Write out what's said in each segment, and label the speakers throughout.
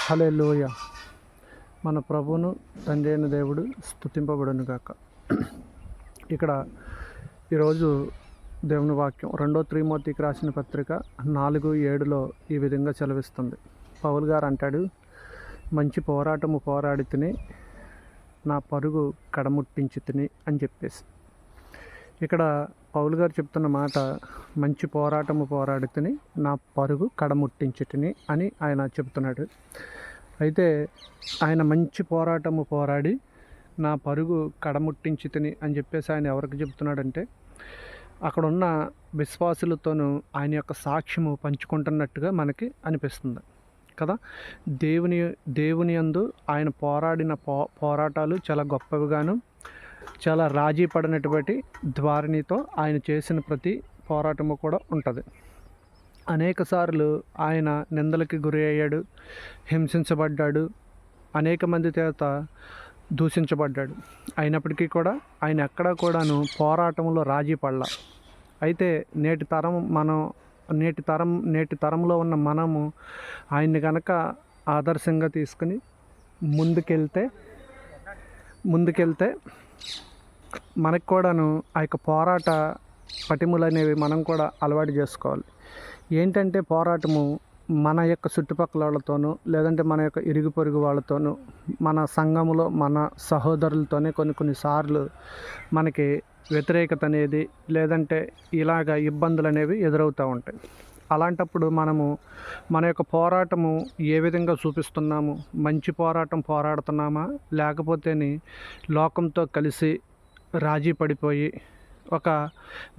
Speaker 1: హల్లెలూయ. మన ప్రభువును తండ్రి అయిన దేవుడు స్తుతింపబడును గాక. ఇక్కడ ఈరోజు దేవుని వాక్యం 2 తిమోతికి రాసిన పత్రిక 4:7లో ఈ విధంగా సెలవిస్తుంది. పౌలు గారు అంటాడు, మంచి పోరాటము పోరాడి తిని నా పరుగు కడముట్టించి తిని అని చెప్పేసి. ఇక్కడ పౌలు గారు చెప్తున్న మాట, మంచి పోరాటము పోరాడి తిని నా పరుగు కడముట్టించి తిని అని ఆయన చెప్తున్నాడు. అయితే ఆయన మంచి పోరాటము పోరాడి నా పరుగు కడముట్టించి తిని అని చెప్పేసి ఆయన ఎవరికి చెప్తున్నాడంటే, అక్కడ ఉన్న విశ్వాసులతోనూ ఆయన యొక్క సాక్ష్యము పంచుకుంటున్నట్టుగా మనకి అనిపిస్తుంది కదా. దేవుని యందు ఆయన పోరాడిన పోరాటాలు చాలా గొప్పవిగాను, చాలా రాజీ పడినటువంటి ధోరణితో ఆయన చేసిన ప్రతి పోరాటము కూడా ఉంటుంది. అనేక సార్లు ఆయన నిందలకి గురి అయ్యాడు, హింసించబడ్డాడు, అనేక మంది చేత దూషించబడ్డాడు. అయినప్పటికీ కూడా ఆయన ఎక్కడా కూడాను పోరాటంలో రాజీ పడలా. అయితే నేటి తరంలో ఉన్న మనము ఆయన్ని కనుక ఆదర్శంగా తీసుకుని ముందుకెళ్తే మనకు కూడాను ఆ యొక్క పోరాట పటిములు అనేవి మనం కూడా అలవాటు చేసుకోవాలి. ఏంటంటే పోరాటము మన యొక్క చుట్టుపక్కల వాళ్ళతోనూ, లేదంటే మన యొక్క ఇరుగు పొరుగు వాళ్ళతోనూ, మన సంఘములో మన సహోదరులతోనే కొన్నిసార్లు మనకి వ్యతిరేకత అనేది, లేదంటే ఇలాగ ఇబ్బందులు అనేవి ఎదురవుతూ ఉంటాయి. అలాంటప్పుడు మనము మన యొక్క పోరాటము ఏ విధంగా చూపిస్తున్నాము? మంచి పోరాటం పోరాడుతున్నామా, లేకపోతే లోకంతో కలిసి రాజీ పడిపోయి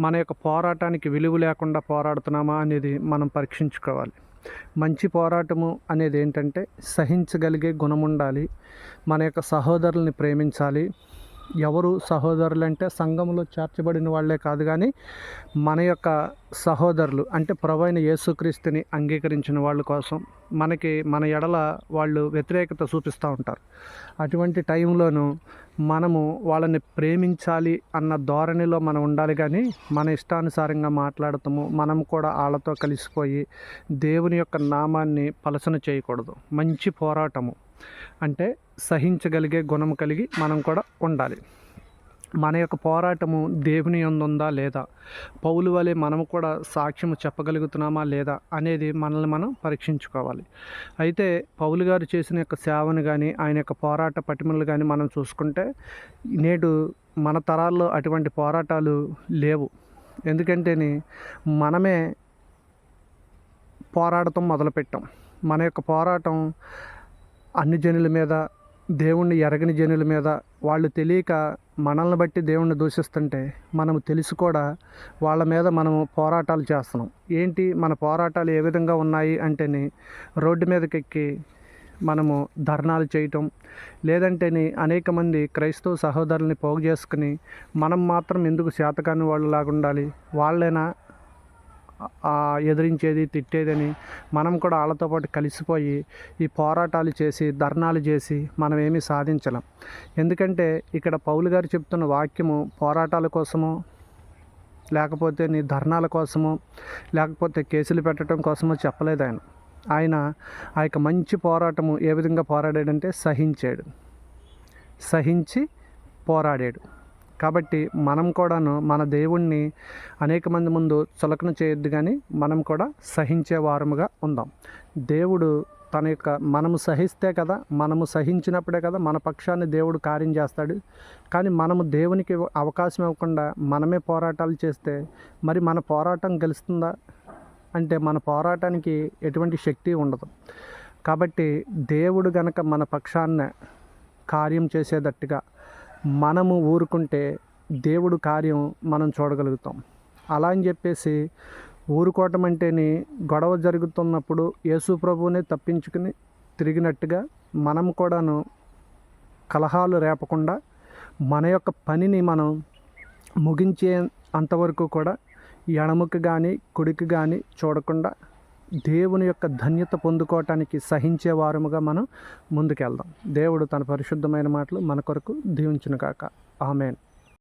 Speaker 1: మన యొక్క పోరాటానికి విలువ లేకుండా పోరాడుతున్నామా అనేది మనం పరీక్షించుకోవాలి. మంచి పోరాటము అనేది ఏంటంటే సహించగలిగే గుణం ఉండాలి. మన యొక్క సహోదరుల్ని ప్రేమించాలి. ఎవరు సహోదరులు అంటే సంఘంలో చేర్చబడిన వాళ్ళే కాదు, కానీ మన యొక్క సహోదరులు అంటే ప్రభువైన యేసుక్రీస్తుని అంగీకరించిన వాళ్ళ కోసం మన ఎడల వాళ్ళు వ్యతిరేకత చూపిస్తూ ఉంటారు. అటువంటి టైంలోనూ మనము వాళ్ళని ప్రేమించాలి అన్న ధోరణిలో మనం ఉండాలి, కానీ మన ఇష్టానుసారంగా మాట్లాడతాము, మనం కూడా వాళ్ళతో కలిసిపోయి దేవుని యొక్క నామాన్ని పలసన చేయకూడదు. మంచి పోరాటము అంటే సహించగలిగే గుణం కలిగి మనం కూడా ఉండాలి. మన యొక్క పోరాటము దేవుని యందు ఉందా లేదా, పౌలు వలె మనము కూడా సాక్ష్యము చెప్పగలుగుతున్నామా లేదా అనేది మనల్ని మనం పరీక్షించుకోవాలి. అయితే పౌలు గారు చేసిన యొక్క సేవను కానీ, ఆయన యొక్క పోరాట పటిమలు కానీ మనం చూసుకుంటే, నేడు మన తరాల్లో అటువంటి పోరాటాలు లేవు. ఎందుకంటే మనమే పోరాడటం మొదలుపెట్టాం. మన యొక్క పోరాటం అన్ని జనుల మీద, దేవుణ్ణి ఎరగని జనుల మీద, వాళ్ళు తెలియక మనల్ని బట్టి దేవుణ్ణి దూషిస్తుంటే మనము తెలిసి కూడా వాళ్ళ మీద మనము పోరాటాలు చేస్తున్నాం. ఏంటి మన పోరాటాలు ఏ విధంగా ఉన్నాయి అంటే, రోడ్డు మీదకి ఎక్కి మనము ధర్నాలు చేయటం, లేదంటే అనేక మంది క్రైస్తవ సహోదరుల్ని పోగు చేసుకుని మనం మాత్రం ఎందుకు శాతకాని వాళ్ళలాగా ఉండాలి, వాళ్ళైనా ఎదిరించేది తిట్టేదని మనం కూడా వాళ్ళతో పాటు కలిసిపోయి ఈ పోరాటాలు చేసి ధర్నాలు చేసి మనం ఏమీ సాధించలేం. ఎందుకంటే ఇక్కడ పౌలు గారు చెప్తున్న వాక్యము పోరాటాల కోసమో, లేకపోతే ధర్నాల కోసమో, లేకపోతే కేసులు పెట్టడం కోసమో చెప్పలేదు. ఆయన ఆ యొక్క మంచి పోరాటము ఏ విధంగా పోరాడాడంటే సహించి పోరాడాడు. కాబట్టి మనం కూడాను మన దేవుణ్ణి అనేక మంది ముందు చులకన చేయొద్దు, కానీ మనం కూడా సహించే వారముగా ఉందాం. దేవుడు మనము సహిస్తే కదా, మనము సహించినప్పుడే కదా మన పక్షాన్ని దేవుడు కార్యం చేస్తాడు. కానీ మనము దేవునికి అవకాశం ఇవ్వకుండా మనమే పోరాటాలు చేస్తే మరి మన పోరాటం గెలుస్తుందా అంటే మన పోరాటానికి ఎటువంటి శక్తి ఉండదు. కాబట్టి దేవుడు గనక మన పక్షాన్ని కార్యం చేసేటట్టుగా మనము ఊరుకుంటే దేవుడు కార్యం మనం చూడగలుగుతాం. అలా అని చెప్పేసి ఊరుకోవటం అంటేనే గొడవ జరుగుతున్నప్పుడు యేసు ప్రభువునే తప్పించుకుని తిరిగినట్టుగా మనం కూడాను కలహాలు రేపకుండా మన యొక్క పనిని మనం ముగించే అంతవరకు కూడా ఎడమకు కానీ కుడికి కానీ చూడకుండా దేవుని యొక్క ధన్యత పొందుకోవటానికి సహించే వారముగా మనం ముందుకెళ్దాం. దేవుడు తన పరిశుద్ధమైన మాటలు మన కొరకు దీవించును గాక. ఆమేన్.